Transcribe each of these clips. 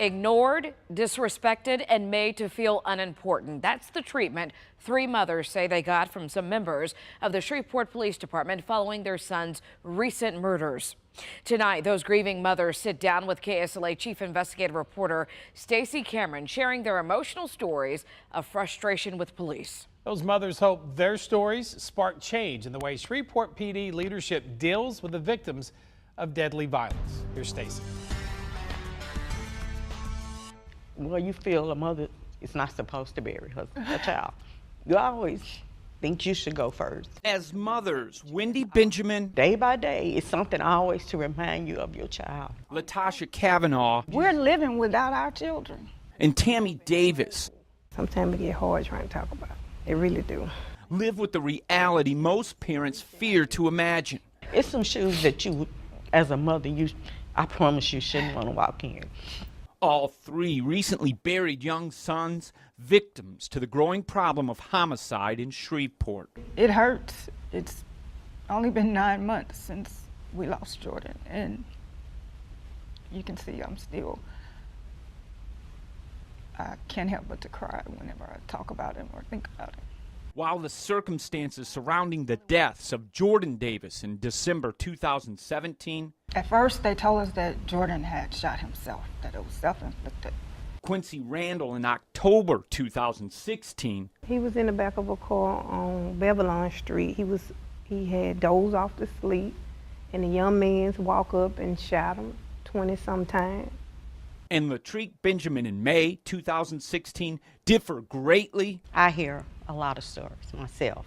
Ignored, disrespected, and made to feel unimportant. That's the treatment 3 mothers say they got from some members of the Shreveport Police Department following their son's recent murders. Tonight, those grieving mothers sit down with KSLA Chief Investigative Reporter Stacey Cameron, sharing their emotional stories of frustration with police. Those mothers hope their stories spark change in the way Shreveport PD leadership deals with the victims of deadly violence. Here's Stacey. Well, you feel a mother is not supposed to bury her child. You always think you should go first. As mothers, Wendy Benjamin, Day by day, it's something always to remind you of your child. Latasha Kavanaugh, We're living without our children. and Tammy Davis Sometimes it get hard trying to talk about it. It really do. live with the reality most parents fear to imagine. It's some shoes that you, as a mother, I promise you shouldn't want to walk in. All 3 recently buried young sons, victims to the growing problem of homicide in Shreveport. It hurts. It's only been 9 months since we lost Jordan, and you can see I can't help but to cry whenever I talk about him or think about it. While the circumstances surrounding the deaths of Jordan Davis in December 2017, At first, they told us that Jordan had shot himself, that it was self-inflicted. Quincy Randall in October 2016, He was in the back of a car on Babylon Street. He had dozed off to sleep, and the young man walked up and shot him 20-some times. and Latrice Benjamin in May 2016 differ greatly. I hear a lot of stories myself.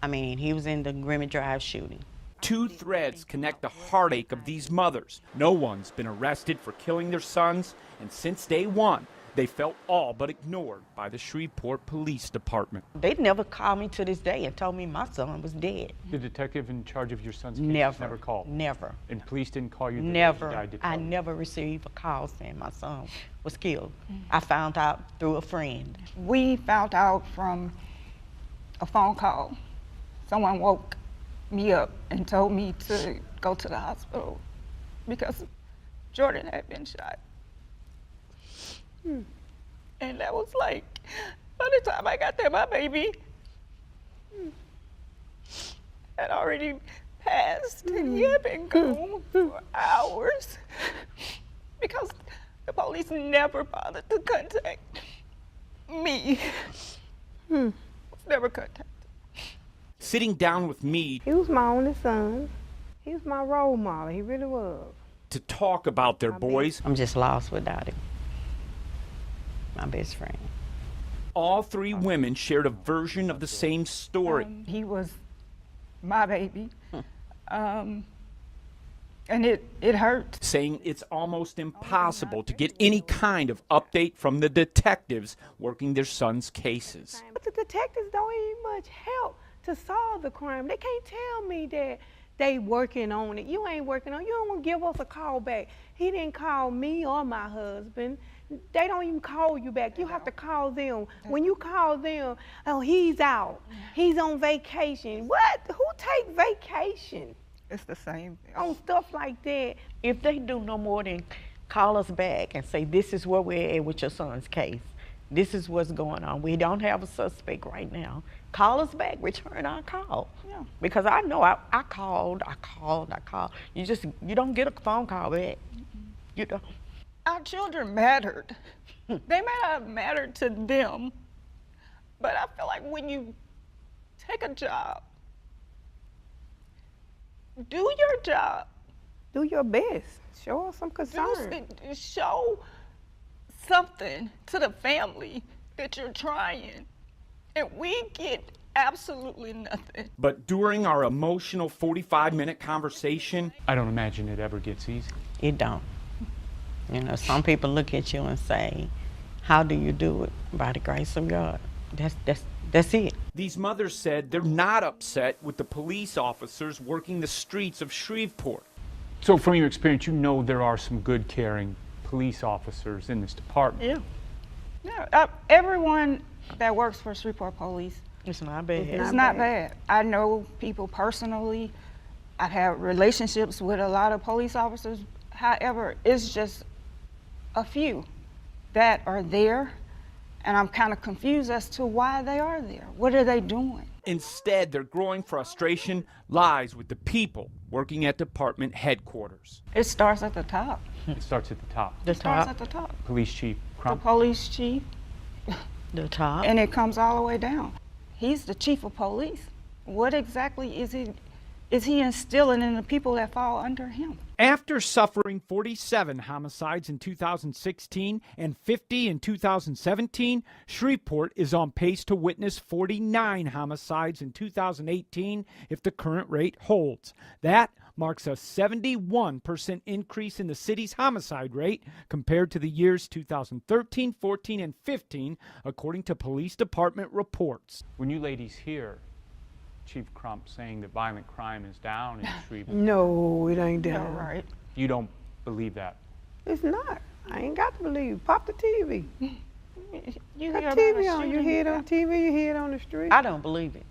I mean, he was in the Grimmy Drive shooting. 2 threads connect the heartache of these mothers. No one's been arrested for killing their sons, and since day one, they felt all but ignored by the Shreveport Police Department. They never called me to this day and told me my son was dead. The detective in charge of your son's case Never called? Never. And police didn't call you? Never. He died to I call you? never received a call saying my son was killed. I found out through a friend. We found out from a phone call. Someone woke me up and told me to go to the hospital because Jordan had been shot. And that was like, by the time I got there, my baby had already passed, and he had been gone for hours because the police never bothered to contact me. Was never contacted. Sitting down with me He was my only son. He was my role model. He really was. to talk about their boys, I'm just lost without him. My best friend. all 3 women shared a version of the same story. He was my baby. And it hurt. Saying it's almost impossible to get any kind of update from the detectives working their sons' cases. But the detectives don't even much help to solve the crime. They can't tell me that they working on it. You ain't working on it. You don't want to give us a call back. He didn't call me or my husband. They don't even call you back. You have to call them. When you call them, oh, he's out. He's on vacation. What? Who take vacation It's the same thing. on stuff like that? If they do no more than call us back and say, this is where we're at with your son's case. This is what's going on. We don't have a suspect right now. Call us back, return our call. Yeah. Because I know I called. You don't get a phone call back. You don't. Our children mattered. They may not have mattered to them, but I feel like when you take a job, do your job. Do your best. Show us some concern. Show something to the family that you're trying, and we get absolutely nothing. But during our emotional 45-minute conversation, I don't imagine it ever gets easy. It don't. You know, some people look at you and say, how do you do it? By the grace of God. That's it. these mothers said they're not upset with the police officers working the streets of Shreveport. So from your experience, you know there are some good, caring police officers in this department. Yeah, everyone that works for Shreveport Police, It's not bad. it's not bad. I know people personally. I've had relationships with a lot of police officers. However, it's just a few that are there, and I'm kind of confused as to why they are there. What are they doing? Instead, their growing frustration lies with the people working at department headquarters. It starts at the top. It starts at the top. The Starts top. at the top. Police Chief The Crump. police chief, The top. and it comes all the way down. He's the chief of police. What exactly is he instilling in the people that fall under him? After suffering 47 homicides in 2016 and 50 in 2017, Shreveport is on pace to witness 49 homicides in 2018 if the current rate holds. That marks a 71% increase in the city's homicide rate compared to the years 2013, 14, and 15, according to police department reports. When you ladies hear Chief Crump saying that violent crime is down in Shreveport, No, it ain't Yeah, down. right. you don't believe that. It's not. I ain't got to believe. Pop the TV. You Got hear about TV a on. You shooting? hear it on TV. You hear it on the street. I don't believe it.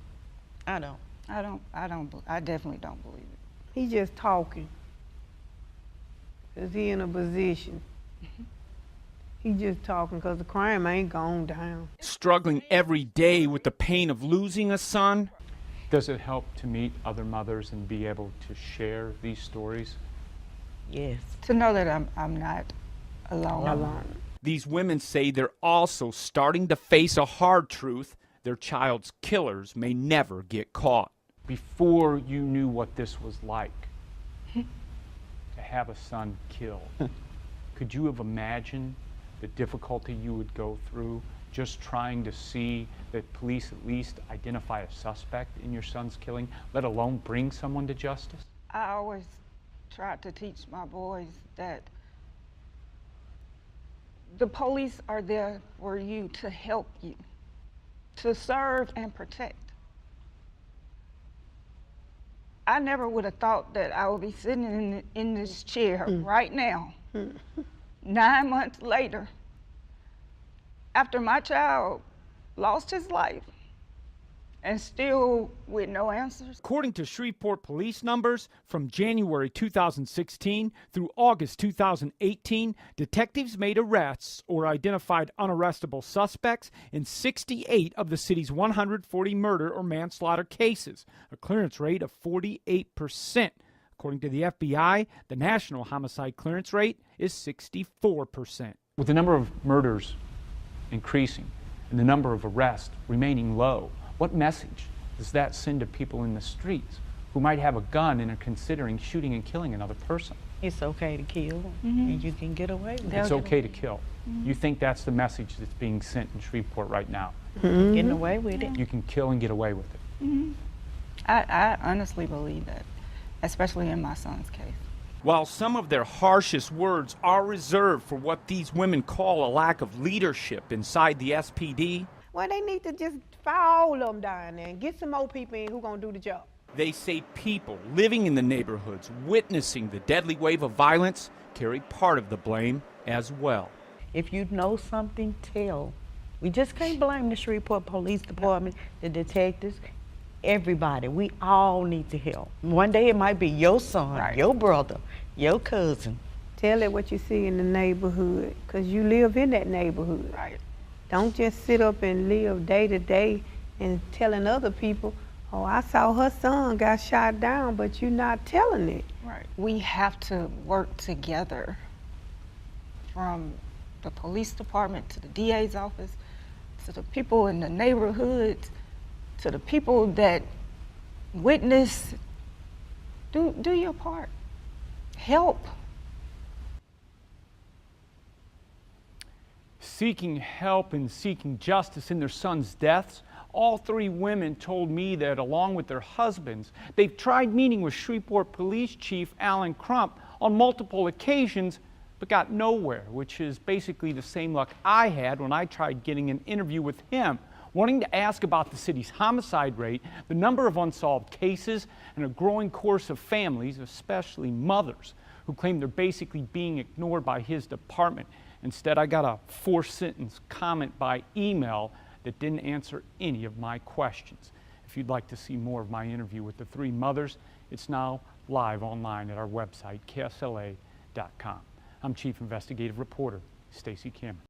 I don't. I definitely don't believe it. He just talking. Cause he in a position. He just talking because the crime ain't gone down. Struggling every day with the pain of losing a son, Does it help to meet other mothers and be able to share these stories? Yes. To know that I'm not alone. these women say they're also starting to face a hard truth: their child's killers may never get caught. Before you knew what this was like, to have a son killed, could you have imagined the difficulty you would go through just trying to see that police at least identify a suspect in your son's killing, let alone bring someone to justice? I always tried to teach my boys that the police are there for you, to help you, to serve and protect. I never would have thought that I would be sitting in this chair right now, 9 months later, after my child lost his life, and still with no answers. According to Shreveport police numbers, from January 2016 through August 2018, detectives made arrests or identified unarrestable suspects in 68 of the city's 140 murder or manslaughter cases, a clearance rate of 48%. According to the FBI, the national homicide clearance rate is 64%. With the number of murders increasing and the number of arrests remaining low, what message does that send to people in the streets who might have a gun and are considering shooting and killing another person? It's okay to kill, and you can get away with it. It's okay to kill. You think that's the message that's being sent in Shreveport right now? Getting away with it. You can kill and get away with it. I honestly believe that, especially in my son's case. While some of their harshest words are reserved for what these women call a lack of leadership inside the SPD, Well, they need to just fire all of them down there and get some more people in who gonna do the job. they say people living in the neighborhoods witnessing the deadly wave of violence carry part of the blame as well. If you know something, tell. We just can't blame the Shreveport Police Department, the detectives, everybody. We all need to help. One day it might be your son, Right. your brother, your cousin. Tell it what you see in the neighborhood, because you live in that neighborhood. Right. Don't just sit up and live day to day and telling other people, oh, I saw her son got shot down, but you're not telling it. Right. We have to work together, from the police department to the DA's office, to the people in the neighborhoods, to the people that witness. Do your part. Help. Seeking help and seeking justice in their sons' deaths, all three women told me that along with their husbands, they've tried meeting with Shreveport Police Chief Alan Crump on multiple occasions, but got nowhere, which is basically the same luck I had when I tried getting an interview with him, wanting to ask about the city's homicide rate, the number of unsolved cases, and a growing chorus of families, especially mothers, who claim they're basically being ignored by his department. Instead, I got a 4-sentence comment by email that didn't answer any of my questions. If you'd like to see more of my interview with the three mothers, it's now live online at our website, ksla.com. I'm Chief Investigative Reporter Stacey Kim.